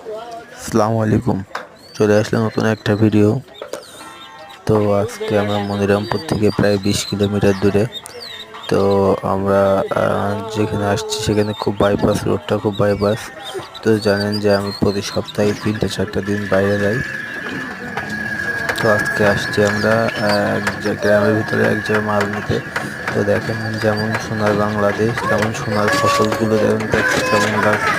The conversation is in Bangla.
আসসালামু আলাইকুম। চলে আসলে নতুন একটা ভিডিও। তো আজকে আমরা মনিরামপুর থেকে প্রায় 20 কিলোমিটার দূরে। তো আমরা যেখানে আসছি সেখানে খুব বাইপাস, রোডটা খুব বাইপাস। তো জানেন যে আমি প্রতি সপ্তাহে 3-4টা দিন বাইরে যাই। তো আজকে আসছি আমরা এক গ্রামের ভিতরে এক জায়গায় মাল নিতে। তো দেখেন, যেমন সোনার বাংলাদেশ, তেমন সোনার ফসলগুলো যেমন দেখতে কেমন লাগছে।